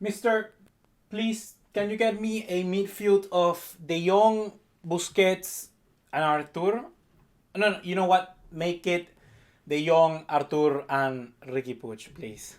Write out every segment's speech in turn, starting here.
Mr. Please, can you get me a midfield of De Jong, Busquets, and Artur? No, you know what? Make it De Jong, Artur, and Riqui Puig, please.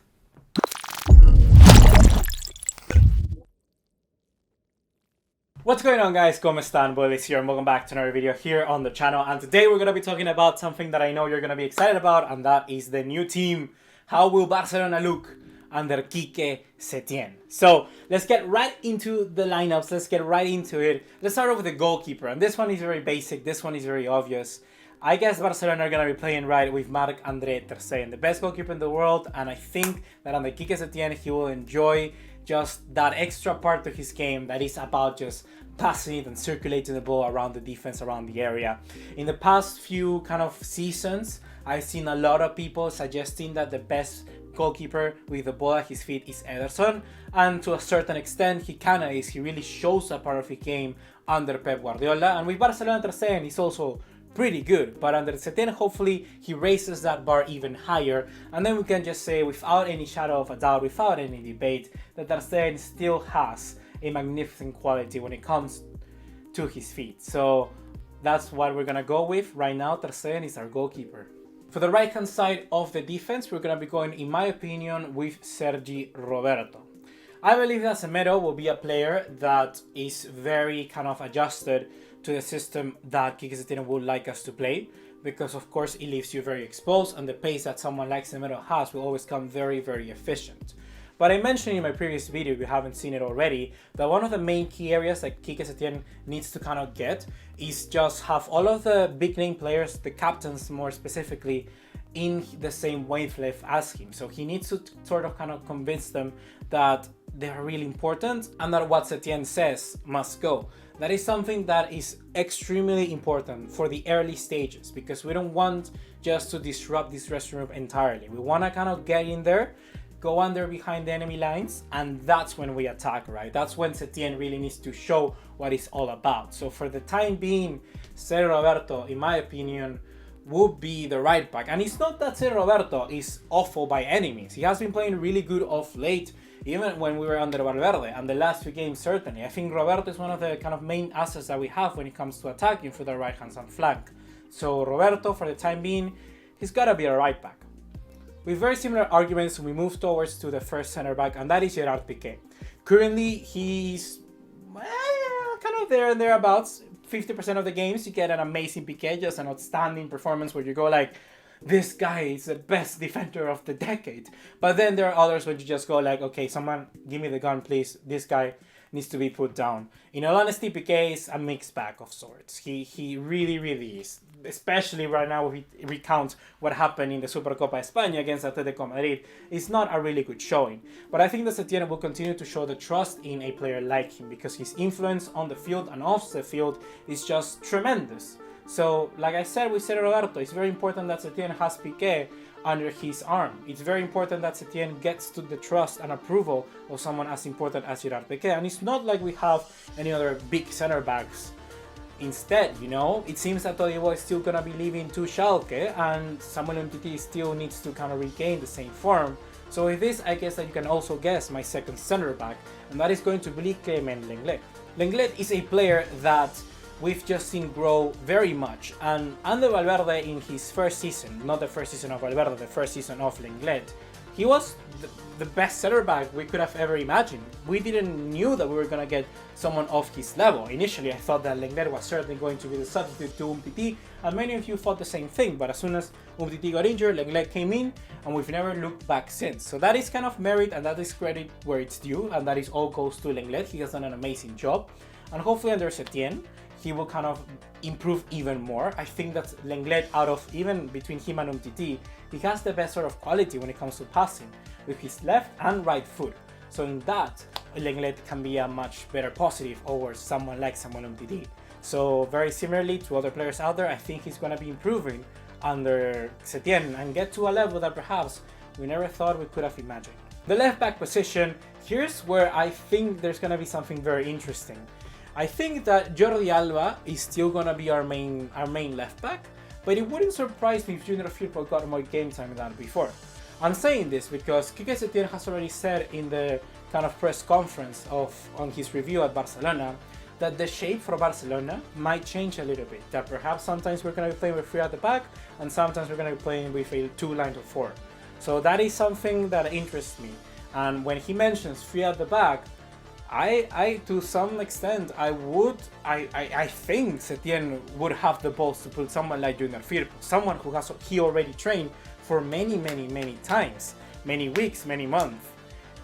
What's going on, guys? ¿Cómo están? BugaLuis here, and welcome back to another video here on the channel. And today we're going to be talking about something that I know you're going to be excited about, and that is the new team. How will Barcelona look under Quique Setien? So let's get right into the lineups. Let's get right into it. Let's start off with the goalkeeper, and this one is very basic. This one is very obvious. I guess Barcelona are going to be playing right with Marc-André ter Stegen, the best goalkeeper in the world, and I think that under Quique Setien he will enjoy just that extra part of his game that is about just passing it and circulating the ball around the defense, around the area. In the past few kind of seasons, I've seen a lot of people suggesting that the best goalkeeper with the ball at his feet is Ederson, and to a certain extent he kinda is. He really shows a part of his game under Pep Guardiola, and with Barcelona ter Stegen he's also pretty good, but under Setien hopefully he raises that bar even higher, and then we can just say without any shadow of a doubt, without any debate, that ter Stegen still has a magnificent quality when it comes to his feet. So that's what we're gonna go with right now. Ter Stegen is our goalkeeper. For the right hand side of the defense, we're gonna be going, in my opinion, with Sergi Roberto. I believe that Semedo will be a player that is very kind of adjusted to the system that Quique Setien would like us to play, because of course it leaves you very exposed, and the pace that someone like Semedo has will always come very, very efficient. But I mentioned in my previous video, if you haven't seen it already, that one of the main key areas that Quique Setien needs to kind of get is just have all of the big name players, the captains more specifically, in the same wavelength as him. So he needs to sort of kind of convince them that they are really important and that what Setien says must go. That is something that is extremely important for the early stages, because we don't want just to disrupt this dressing room entirely. We want to kind of get in there, go under behind the enemy lines, and that's when we attack, right? That's when Setien really needs to show what it's all about. So for the time being, Sergi Roberto, in my opinion, would be the right back. And it's not that Sergi Roberto is awful by any means. He has been playing really good of late, even when we were under Valverde, and the last few games certainly. I think Roberto is one of the kind of main assets that we have when it comes to attacking for the right hand side flank. So Roberto, for the time being, he's gotta be a right back. With very similar arguments, we move towards to the first center back, and that is Gerard Piqué. Currently, he's kind of there and thereabouts. 50% of the games, you get an amazing Piqué, just an outstanding performance where you go like, this guy is the best defender of the decade. But then there are others where you just go like, okay, someone give me the gun, please. This guy needs to be put down. In all honesty, Piqué is a mixed bag of sorts. He really, really is. Especially right now, if we recount what happened in the Supercopa España against Atletico Madrid, it's not a really good showing. But I think that Setien will continue to show the trust in a player like him, because his influence on the field and off the field is just tremendous. So, like I said with Sergi Roberto, it's very important that Setien has Piqué under his arm. It's very important that Setien gets to the trust and approval of someone as important as Gerard Piqué. And it's not like we have any other big center backs instead, you know. It seems that Todibo is still gonna be leaving to Schalke, and Samuel Umtiti still needs to kind of regain the same form. So with this, I guess that you can also guess my second center back, and that is going to be Clement Lenglet. Lenglet is a player that we've just seen grow very much, and under Valverde in his first season, not the first season of Valverde, the first season of Lenglet, he was the best center back we could have ever imagined. We didn't knew that we were gonna get someone of his level. Initially, I thought that Lenglet was certainly going to be the substitute to Umtiti, and many of you thought the same thing, but as soon as Umtiti got injured, Lenglet came in, and we've never looked back since. So that is kind of merit, and that is credit where it's due, and that is all goes to Lenglet. He has done an amazing job, and hopefully under Setien, he will kind of improve even more. I think that Lenglet, out of even between him and Umtiti, he has the best sort of quality when it comes to passing, with his left and right foot. So in that, Lenglet can be a much better positive over someone like Samuel Umtiti. So very similarly to other players out there, I think he's going to be improving under Setien and get to a level that perhaps we never thought we could have imagined. The left back position, here's where I think there's going to be something very interesting. I think that Jordi Alba is still going to be our main left back, but it wouldn't surprise me if Junior Firpo got more game time than before. I'm saying this because Quique Setien has already said in the kind of press conference on his review at Barcelona that the shape for Barcelona might change a little bit. That perhaps sometimes we're going to be playing with 3 at the back and sometimes we're going to be playing with a 2 line of 4. So that is something that interests me. And when he mentions 3 at the back, I to some extent, I think Setien would have the balls to put someone like Junior Firpo, someone who he already trained for many times, many weeks, many months.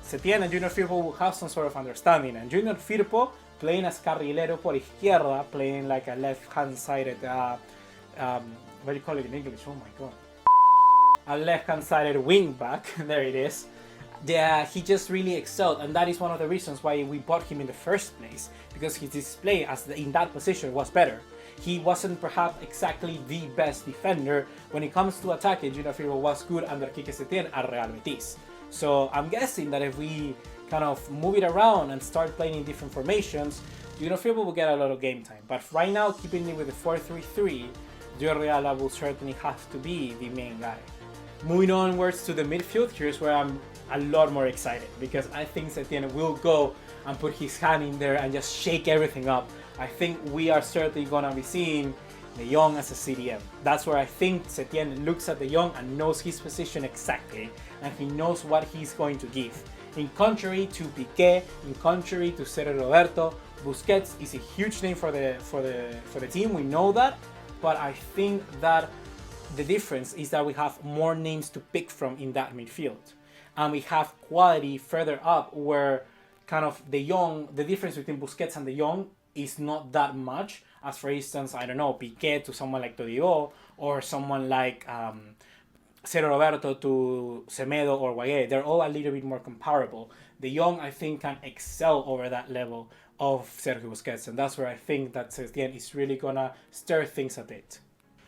Setien and Junior Firpo will have some sort of understanding, and Junior Firpo playing as carrilero por izquierda, playing like a left-hand sided, what do you call it in English? Oh my god. A left-hand sided wing back, there it is. Yeah, he just really excelled, and that is one of the reasons why we bought him in the first place, because his display in that position was better. He wasn't perhaps exactly the best defender. When it comes to attacking, Junior Firpo was good under Quique Setien at Real Betis. So I'm guessing that if we kind of move it around and start playing in different formations, Junior Firpo will get a lot of game time. But right now, keeping it with the 4-3-3, Jordi will certainly have to be the main guy. Moving onwards to the midfield, here's where I'm a lot more excited, because I think Setien will go and put his hand in there and just shake everything up. I think we are certainly going to be seeing De Jong as a CDM. That's where I think Setien looks at De Jong and knows his position exactly, and he knows what he's going to give. In contrary to Piqué, in contrary to Sergio Roberto, Busquets is a huge name for the team, we know that, but I think that the difference is that we have more names to pick from in that midfield. And we have quality further up where kind of De Jong, the difference between Busquets and De Jong is not that much, as for instance, I don't know, Piqué to someone like Todibo, or someone like Sergio Roberto to Semedo or Guaye. They're all a little bit more comparable. De Jong, I think, can excel over that level of Sergio Busquets, and that's where I think that Setien is really gonna stir things a bit.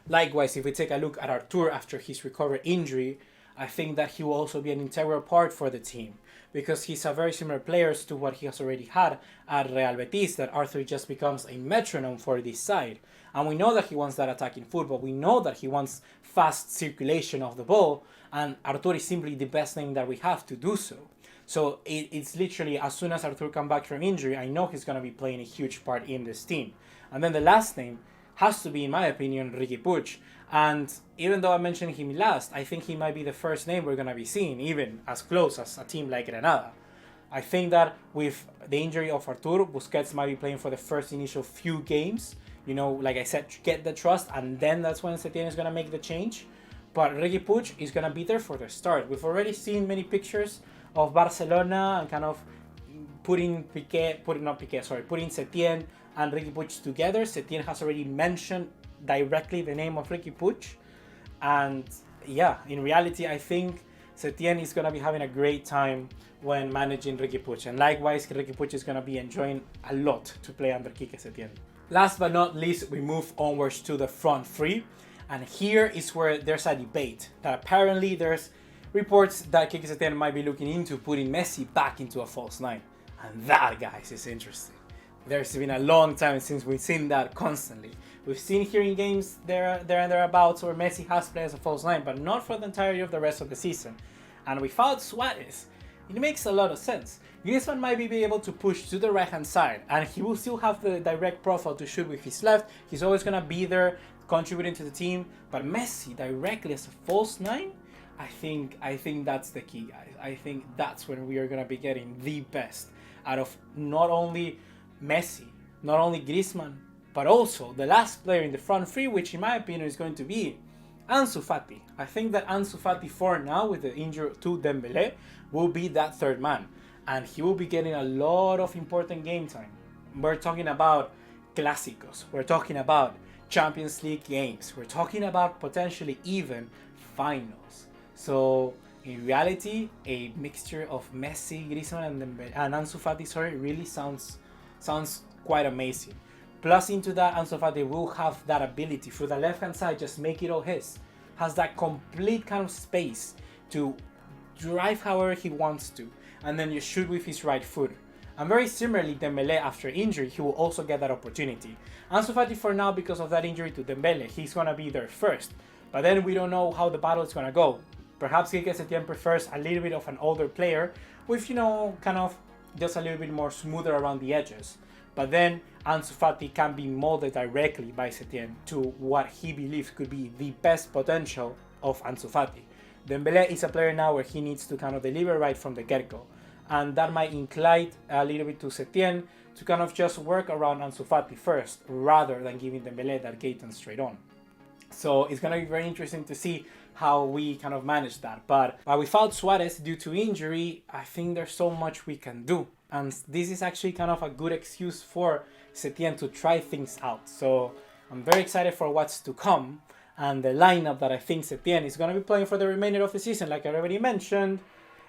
Likewise, if we take a look at Artur after his recovered injury, I think that he will also be an integral part for the team, because he's a very similar player to what he has already had at Real Betis, that Artur just becomes a metronome for this side. And we know that he wants that attacking football, we know that he wants fast circulation of the ball, and Artur is simply the best name that we have to do so. So it's literally, as soon as Artur comes back from injury, I know he's going to be playing a huge part in this team. And then the last name has to be, in my opinion, Riqui Puig. And even though I mentioned him last, I think he might be the first name we're going to be seeing, even as close as a team like Granada. I think that with the injury of Artur, Busquets might be playing for the first initial few games. You know, like I said, get the trust, and then that's when Setien is going to make the change. But Riqui Puig is going to be there for the start. We've already seen many pictures of Barcelona and kind of putting Setien and Riqui Puig together. Setien has already mentioned directly the name of Riqui Puig, and yeah, in reality I think Setien is going to be having a great time when managing Riqui Puig, and likewise Riqui Puig is going to be enjoying a lot to play under Quique Setien. Last but not least, we move onwards to the front three, and here is where there's a debate that apparently there's reports that Quique Setien might be looking into putting Messi back into a false nine, and that, guys, is interesting. There's been a long time since we've seen that constantly. We've seen here in games there and thereabouts where Messi has played as a false nine, but not for the entirety of the rest of the season. And without Suarez, it makes a lot of sense. Griezmann might be able to push to the right hand side, and he will still have the direct profile to shoot with his left. He's always gonna be there contributing to the team, but Messi directly as a false nine, I think that's the key, guys. I think that's when we are gonna be getting the best out of not only Messi, not only Griezmann, but also the last player in the front three, which in my opinion is going to be Ansu Fati. I think that Ansu Fati, for now, with the injury to Dembélé, will be that third man, and he will be getting a lot of important game time. We're talking about Clásicos, we're talking about Champions League games, we're talking about potentially even finals. So in reality, a mixture of Messi, Griezmann, and Ansu Fati, really sounds quite amazing. Plus into that, Ansu Fati will have that ability through the left hand side, just make it all his. Has that complete kind of space to drive however he wants to, and then you shoot with his right foot. And very similarly, Dembélé, after injury, he will also get that opportunity. Ansu Fati, for now, because of that injury to Dembélé, he's gonna be there first. But then we don't know how the battle is gonna go. Perhaps Quique Setien prefers a little bit of an older player with, you know, kind of just a little bit more smoother around the edges. But then Ansu Fati can be molded directly by Setien to what he believes could be the best potential of Ansu Fati. Dembélé is a player now where he needs to kind of deliver right from the get-go. And that might incline a little bit to Setien to kind of just work around Ansu Fati first, rather than giving Dembélé that gate and straight on. So it's going to be very interesting to see how we kind of manage that. But without Suarez due to injury, I think there's so much we can do. And this is actually kind of a good excuse for Setien to try things out. So I'm very excited for what's to come. And the lineup that I think Setien is going to be playing for the remainder of the season, like I already mentioned,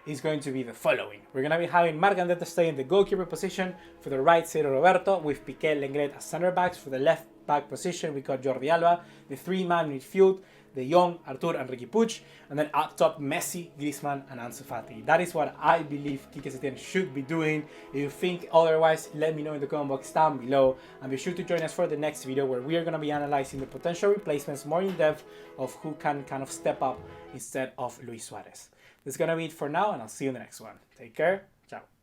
is going to be the following. We're going to be having Marc André stay in the goalkeeper position. For the right side, Roberto, with Piqué, Lenglet as center backs. For the left back position, we got Jordi Alba. The three-man midfield, De Jong, Artur, and Riqui Puig. And then up top, Messi, Griezmann, and Ansu Fati. That is what I believe Quique Setien should be doing. If you think otherwise, let me know in the comment box down below. And be sure to join us for the next video where we are going to be analyzing the potential replacements more in depth of who can kind of step up instead of Luis Suarez. That's going to be it for now, and I'll see you in the next one. Take care. Ciao.